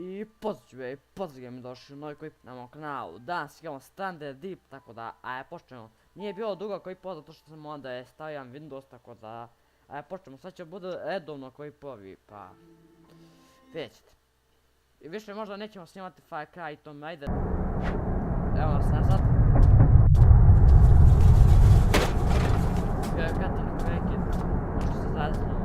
I pozdrav mi došli u novi klip na mom kanalu. Danas igramo Stranded Deep, tako da, počnemo. Nije bilo dugo klipa zato što sam onda stavljam Windows, tako da, počnemo. Sad će bude redovno klipovi, pa vidjet ćete. I više možda nećemo snimati Far Cry i Tomb Raider. Evo nas nazad. Bio je kratak prekid, možda se zaznamo.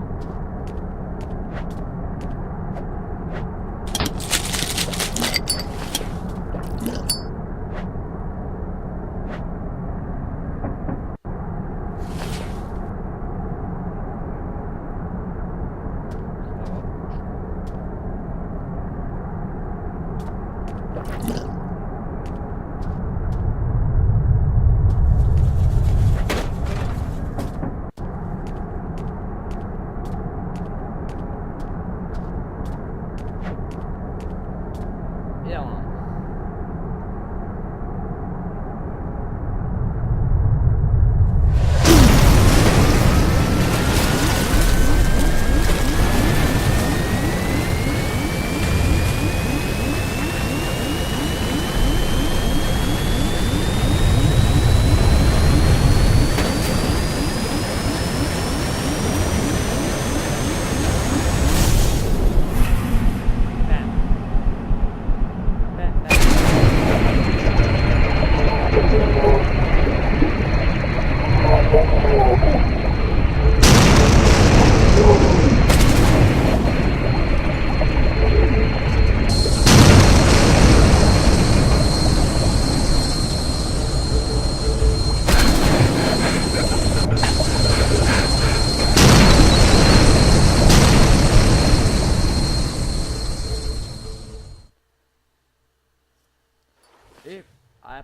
I,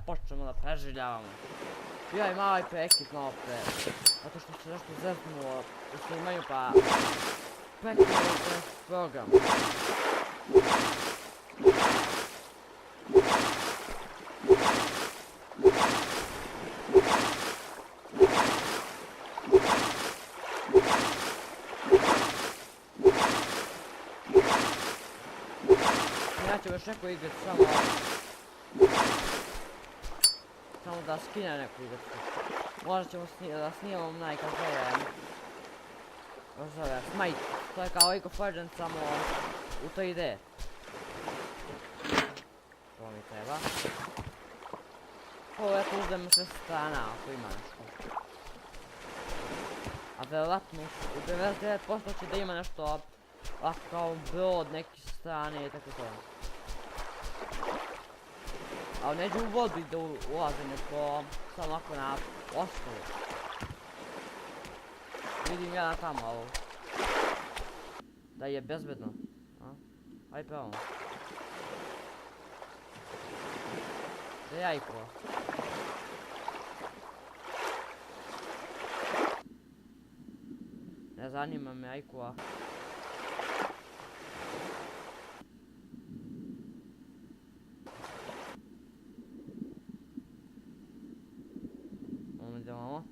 počnemo da preživljavamo. Bio je mali prekid malo pre, zato što se nešto zeznulo u snimanju, pa prekinuo se program. Ja ću još neko igrat samo da skinem neku igratu. Možda ćemo da snimamo kad zove Smite. To je kao League of Legends, samo u 3D. To mi treba. Ovo eto uzmemo sve strana ako ima nešto. A vjerojatno u 99% će da ima nešto kao brod neki strane i tako to. Ali neću u vodu da ulazim, nego samo ovako na ostrvu. Vidim ja na tamo, ali da je bezbedno. Ajde pravamo. Gdje je jajko? Ne zanima me jajkova. Idemo.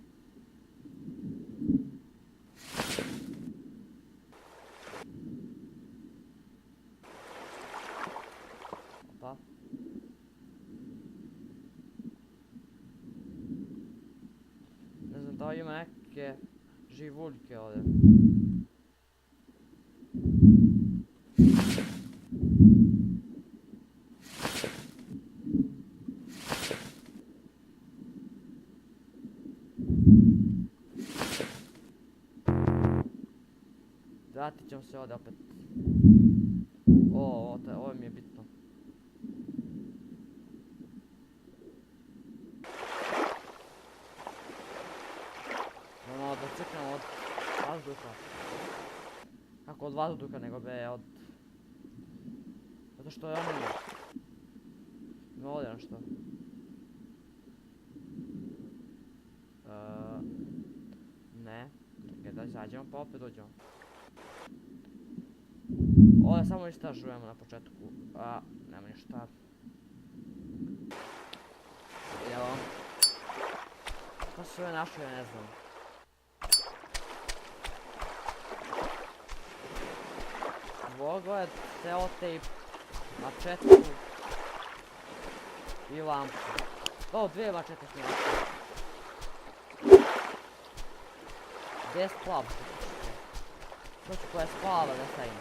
Opa. Ne znam da li ima neke živuljke ovdje. Vratit ćemo se ovdje opet. Ovo mi je bitno. Ono da crknemo od vazduha. Kako od vazduha, nego od... Zato što je ono... Ima ovdje nešto. Ne. Čekaj da izađemo pa opet dođemo. Ovdje samo istražujemo na početku, nema ništa. Evo. Šta su sve našli, ja ne znam. Dvogled, selotejp, mačetu i lampu. O, 2 mačete smo našli. Gdje je splav? To ću koja je splava da stavim.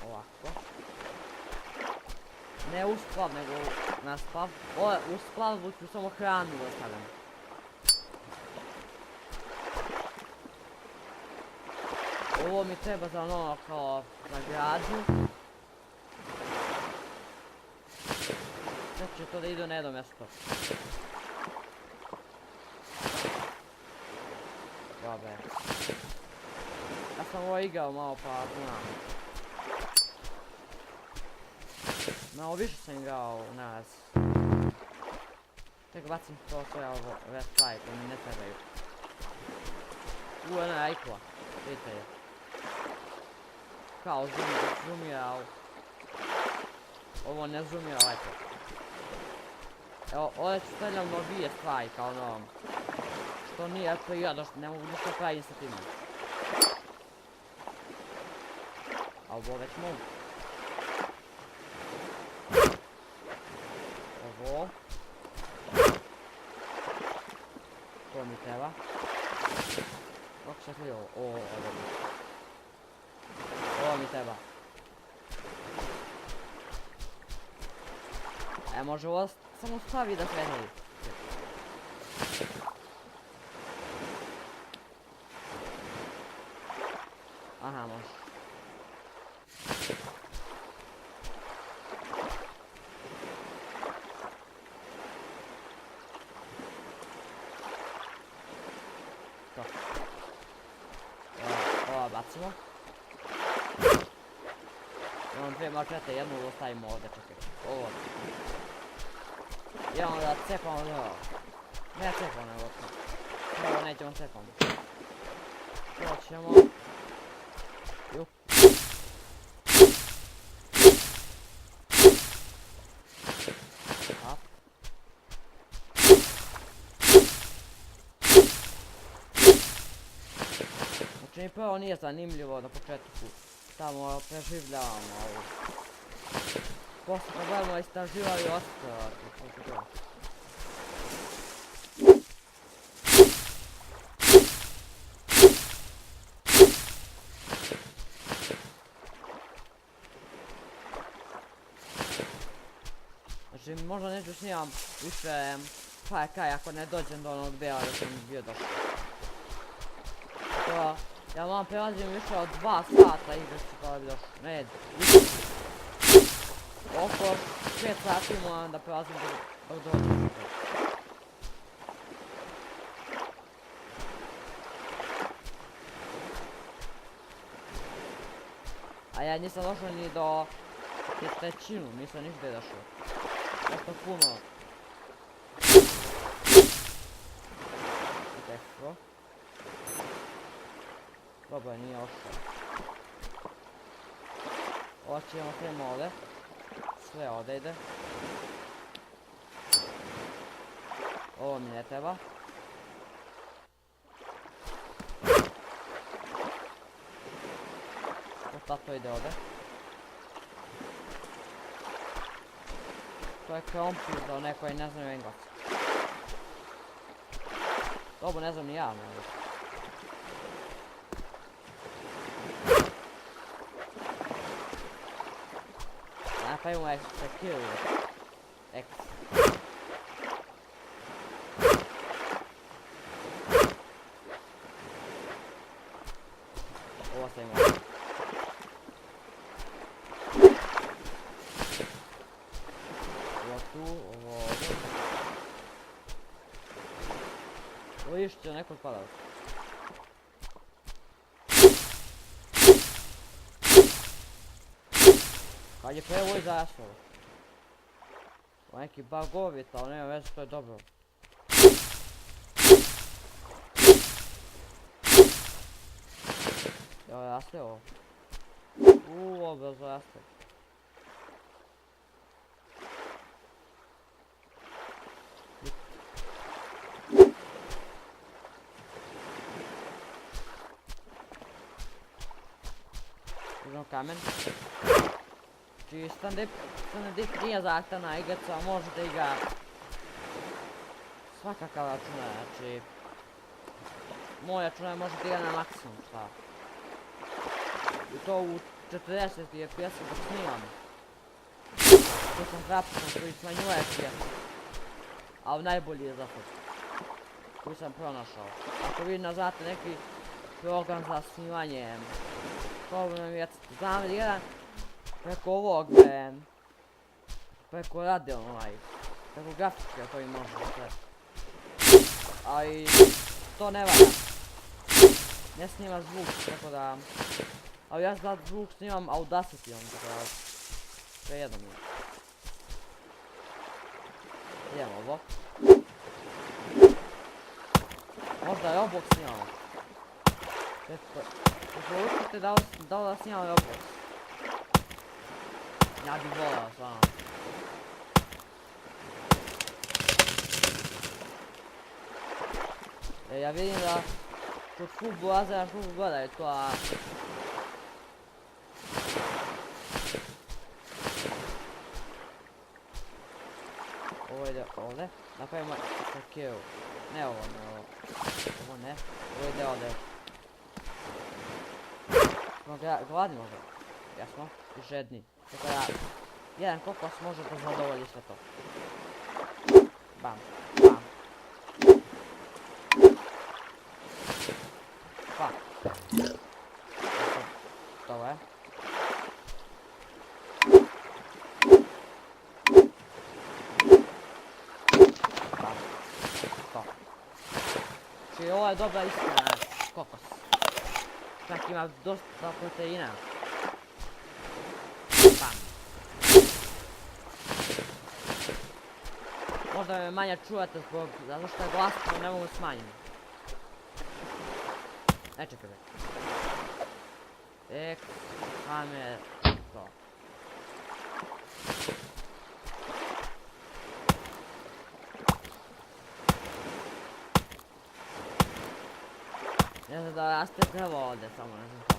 Ovako. Ne u splav, nego na splav. U splavu ću samo hranu da stavljam. Ovo mi treba za ono kao za gradnju. Sad će to da ide na jedno mjesto. Dobre. Ja sam ovo igrao malo pa znam. Malo više sam igrao u nas. Čekaj, bacim to sve ove stvari koje mi ne trebaju. Jedna ajkla. Vidite je. Kao zoomira. Ovo ne zoomira ajkla. Evo, ovdje ću stavljam novije stvari kao ono. Što nije prirodno, ne mogu ništa praviti sa tim. A ovo već mogu. Ovo. To mi treba. Kako se sli ovo? Ovo mi. Ovo mi treba. Može ovo samo stavi da krene. Aha, može. To. Ovo bacimo. Imam 2 mačete, jednu ostavimo ovdje, čekaj. Ovo. I onda cepamo ovo. Ne cepamo nego to. Ovo nećemo cepamo. To ćemo. Jup. Hap. Znači mi prvo nije zanimljivo na početku. Samo preživljavamo ovo. Posle kad budemo istraživali ostalo. Znači možda neću snimam više Far Cry ako ne dođem do onog dela da sam bio došao. To, ja vam prelazim više od 2 sata igre što kada bi došao. Ne, oko 5 sati moram da prelazim dok dođem. A ja nisam došao ni do trećinu, nisam ništa došao. Nešto puno. Teško. Dobro, nije ošao. Ovo ćemo sve ovdje. Sve ovdje ide. Ovo mi ne treba. Šta to ide ovdje? To je krompir za one koji ne znaju engleski. Dobro, ne znam ni ja, ne. Napravimo security. X. Ovo se ima. Ovo tu, ovo ovdje. Ovo išće neko spadao. Kad je prevoj zasao. Ovo neki bugovi, ali nema veze, to je dobro. Evo raste ovo. Ovo brzo raste. Uzmem kamen. Znači Stand Deep nije zahtevna igrica, možete ga svakakav računaj, znači moj računaj možete ga na maksimum, šta? I to u 40 FPS dok snimam. To sam grafikom koji smanjuje FPS. Ali najbolji je za to. Koji sam pronašao. Ako vi ne znate neki program za snimanje, problem je, znam li jedan preko ovog, preko Radeon preko grafike to i može sve. Ali to ne valja. Ne snima zvuk, tako da... Ali ja za zvuk snimam Audacityom, tako da... Sve jedno mi je. Idemo ovo. Možda Roblox snimamo. Preporučite da li snimam Roblox. Ja bih volao, stvarno. Ja vidim da kod Fullblazera gledaju to, a... Ovo ide ovdje, napravimo kill. Ne ovo, ne ovo. Ovo ne, ovo ide ovdje. Smo gladni možda. Jesmo, i žedni. Tako da, jedan kokos može da zadovolji sve to. Bam, bam. Pa. To je. Bam. To. Znači ovo je dobra istina kokos. Čak ima dosta proteina. Bam. Možda me manje čujete zbog, zato što je glasno, ne mogu smanjiti. Ne čekaj. Kamer, to. Ne znam da raste drvo ovdje, samo ne znam to.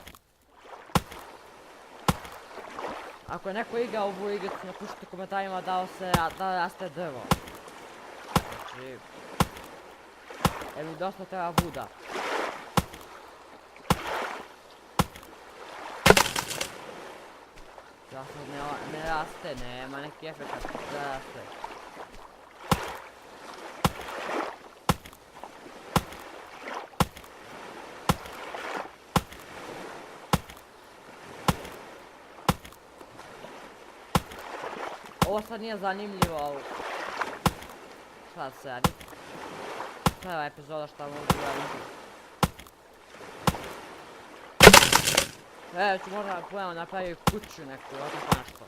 Ako je neko igrao ovu igricu, napišite u komentarima da raste drvo. Znači... Jer mi dosta treba vuda. Zašto ne raste, nema neki efekat da raste. Ovo sad nije zanimljivo, ali... Šta se radi? Prva epizoda šta mogu raditi. Evo ću možda pojavno napraviti kuću neku, tako nešto.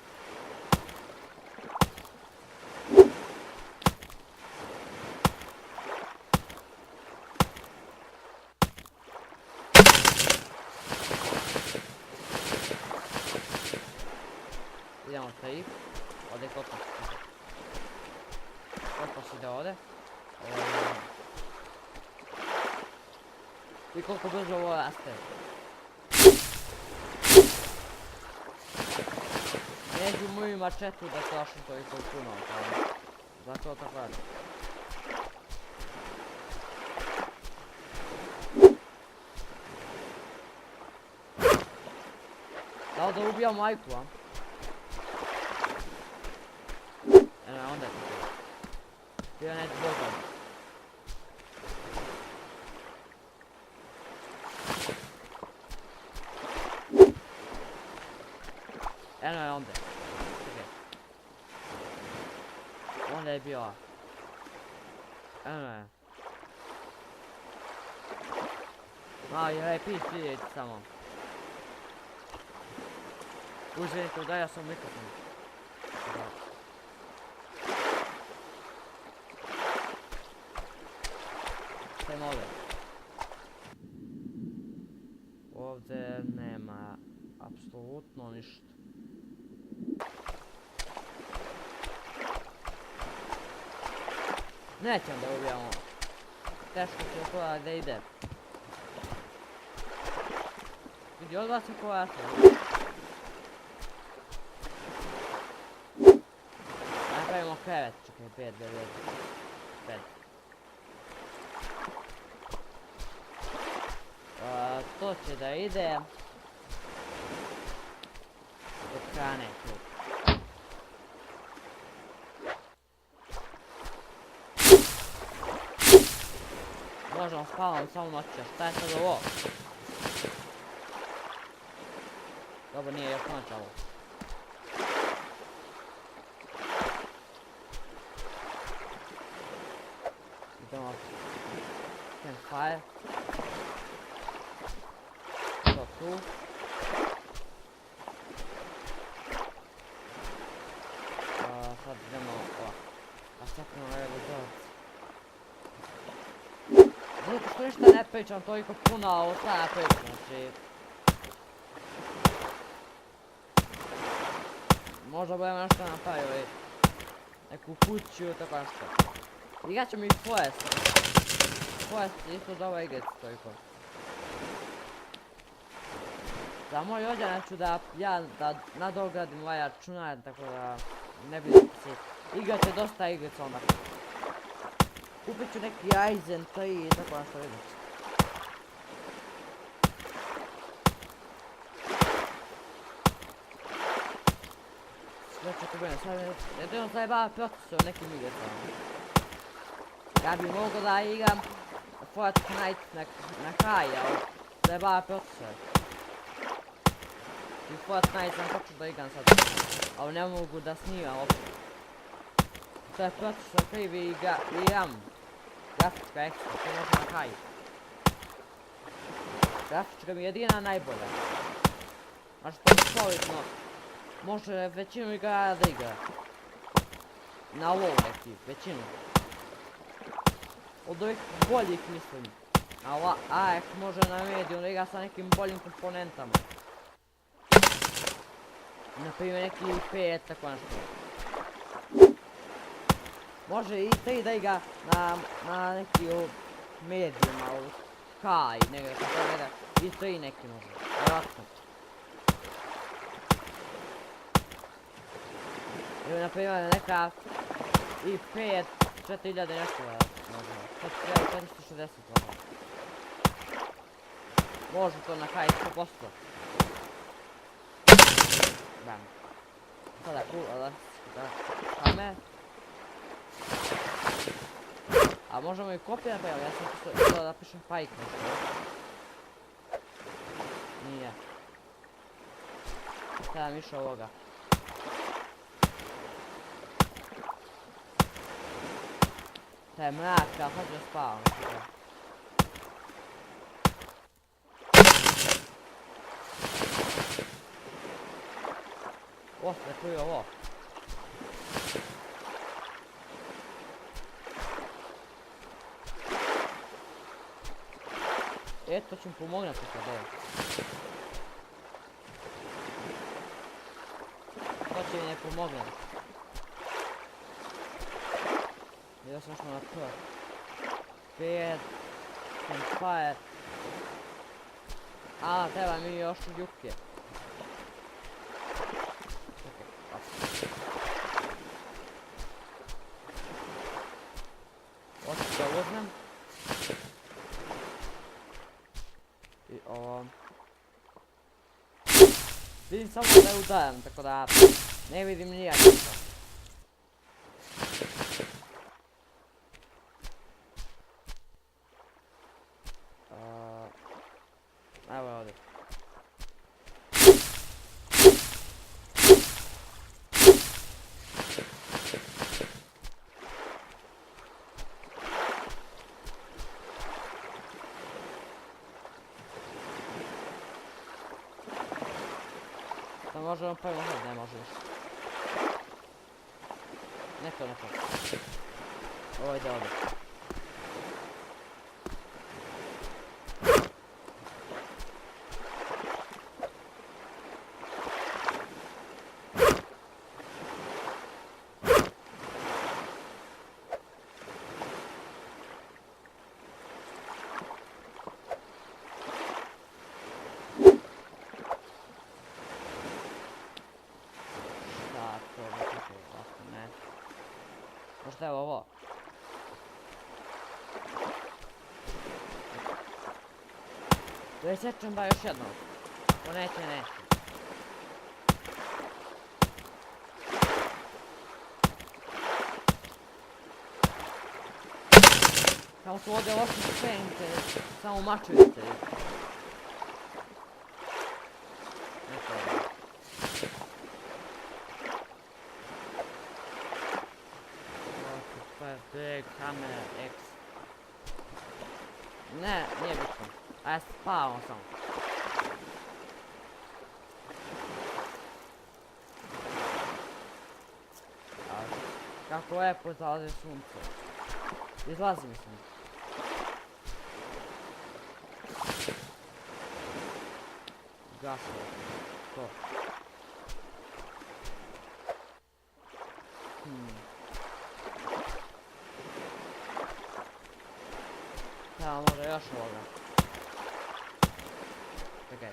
Idemo 3. Ovdje je kokos. Kokos ide ovdje. I koliko brzo ovo raste. Neću moju mačetu da trošim toliko puno, zato tako radi. Da li da ubijam majku, a? Eno, onda je tako. Bio net bogom. Eno je onda. Onda je bio. Eno je. Aj, repeat vidjeti samo. Uzvidite, udaja sam mikrofon. Stajmo ovdje. Ovdje nema apsolutno ništa. Nećem da ubijamo. Teško će to da ide. Vidi, od vas je koja se. krevet, čekaj, 5, 9, 5. To će da ide od hrane tu. Možemo spavam samo noći, a šta je sad ovo? Dobro, nije još noć ovo. Idemo campfire. To tu. Sad idemo ovako. A čekamo na evo dođe. Zato što ništa ne pričam toliko puno, a ovo šta ja pričam, znači... Možda budemo nešto napravili. Neku kuću, tako nešto. Igrat ćemo i Forest. Forest je isto dobra igrica toliko. Za moj rođendan ću da ja nadogradim ovaj računar, tako da ne bi se... Igrat će dosta igrica onda. Kupit ću neki Ryzen 3 i tako nešto vidim. Sve ću kupiti, sad je zajebava procesor nekim igricama. Ja bi mogao da igram Fortnite na kraj, ali zajebava procesor. I Fortnite sam počeo da igram sad, ali ne mogu da snimam opet. To je procesor krivi i RAM. Grafička ekstra, to može na kraju. Grafička mi je jedina najbolja. Znači to je solidno. Može većinu igara da igra. Na ovo neki, većinu. Od ovih boljih mislim. A ova AX može na medium da igra sa nekim boljim komponentama. Naprimjer neki 5, tako nešto. Može i 3 da igra na neki medium, ali high, nego kako to gleda. I 3 neki može, vjerojatno. Ili naprimjer neka i 5, 4000 nešto može. 460 može. Može to na high 100%. Bam. Sada cool, da kame. A možemo i kopije napraviti, ja sam htio da pišem Pike nešto. Nije. Stavljam više ovoga. To je mrak, ali sad ću spavam. Ostre, tu je ovo. Eto ću mi pomognati sad ovo. To će mi ne pomognati. Idemo sam što na to. 5. Campfire. A, treba mi još juke. Oči da uzmem. I ovo... Vidim samo da je udaram, tako da ne vidim nijak ništa. Evo je ovdje. To možemo prvo sad, ne može više. Ne to. Ovo ide ovdje. vidite, evo ovo. Presječem ba još jednog. To neće. Kao su ovdje loši spenite, samo mačujete. Big Hammer X. Ne, nije bitno. A spavamo samo. Kako lepo zalazi sunce. Izlazi mislim. Gasilo. To. Da, možda još ovoga. Čekaj.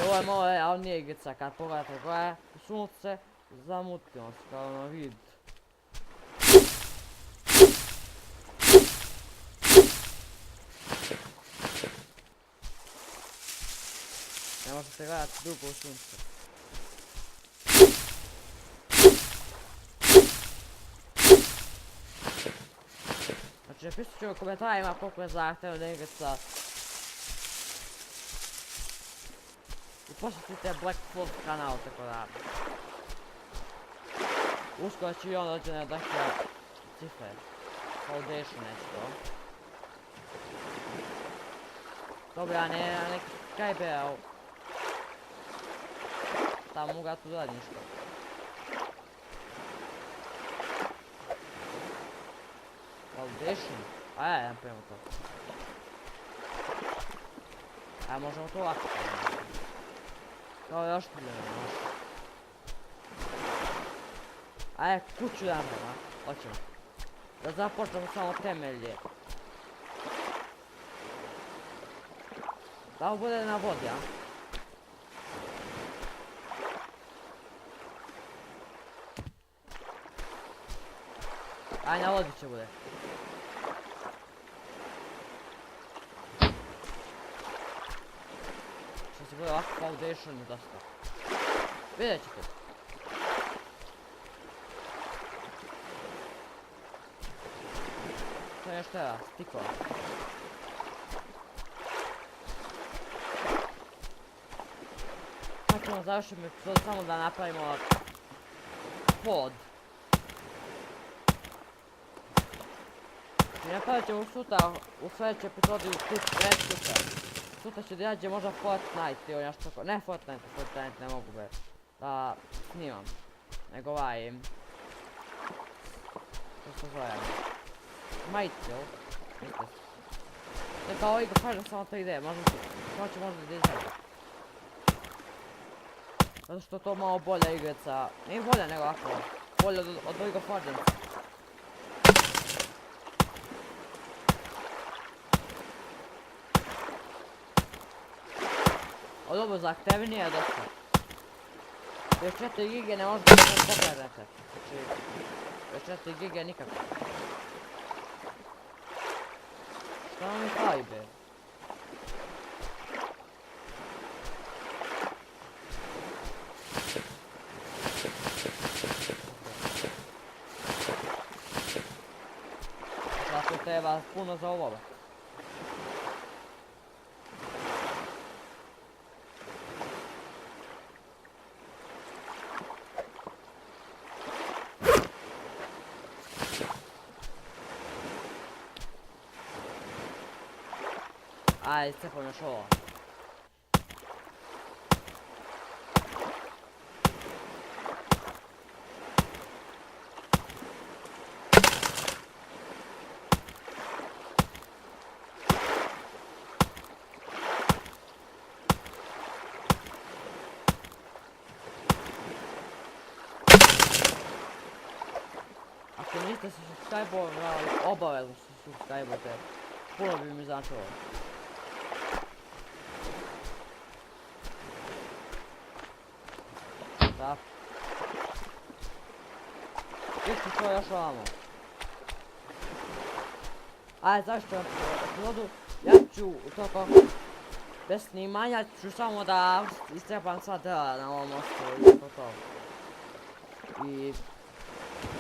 Ovo je malo realnije igrica, kad pogledate koja je sunce, zamutimo se kao na vid. Ne možete gledati dugo u sunce. Znači napisat ću u komentarima koliko je zahtjevna igrica. I posjetite Black Foot kanal, tako da. Uskoro će i on dođe na dakle cifre. Foundation nešto. Dobro, ja ne neki Skype, ali tamo mogu ja tu dodati ništa. Foundation? A ja prema to. A možemo to ovako. Kao još ti gledamo. Ajde, kuću da nema, hoćemo. Da započnemo samo temelje. Da ovo bude na vodi, a? Ajde, na vodi će bude. Što se bude ovako foundation i dosta. Vidjet ćete. To je još treba, stikova. Sad ćemo završiti epizod samo da napravimo pod. I napravit ćemo sutra u sljedećoj epizodi sutra. Sutra će djeđe možda Fortnite ili nešto tako. Ne Fortnite ne mogu da snimam. Nego ovaj... Što se zove? Smite, jel? Ne kao igra kažem samo to ide, možda će možda da izgleda. Zato što to malo bolja igrica, nije bolja nego ovako, bolja od League of Legends. Od ovo zahtevnije je dosta. Još 4 gige ne možete da pogledate. Znači, još 4 gige nikako. Šta vam je taj be? Zato treba puno za ovo. Ajde, cepam još ovo. Ako niste se subscribe-ovali, obavezno se subscribe-ujte. Puno bi mi značilo. Da. Isto to još ovamo. Ajde, zašto epizodu? Ja ću tokom bez snimanja ću samo da istrepam sva drva na ovom mostu i to. I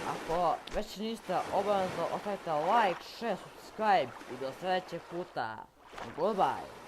ako već niste, obavezno ostavite like, share, subscribe i do sljedećeg puta. Goodbye!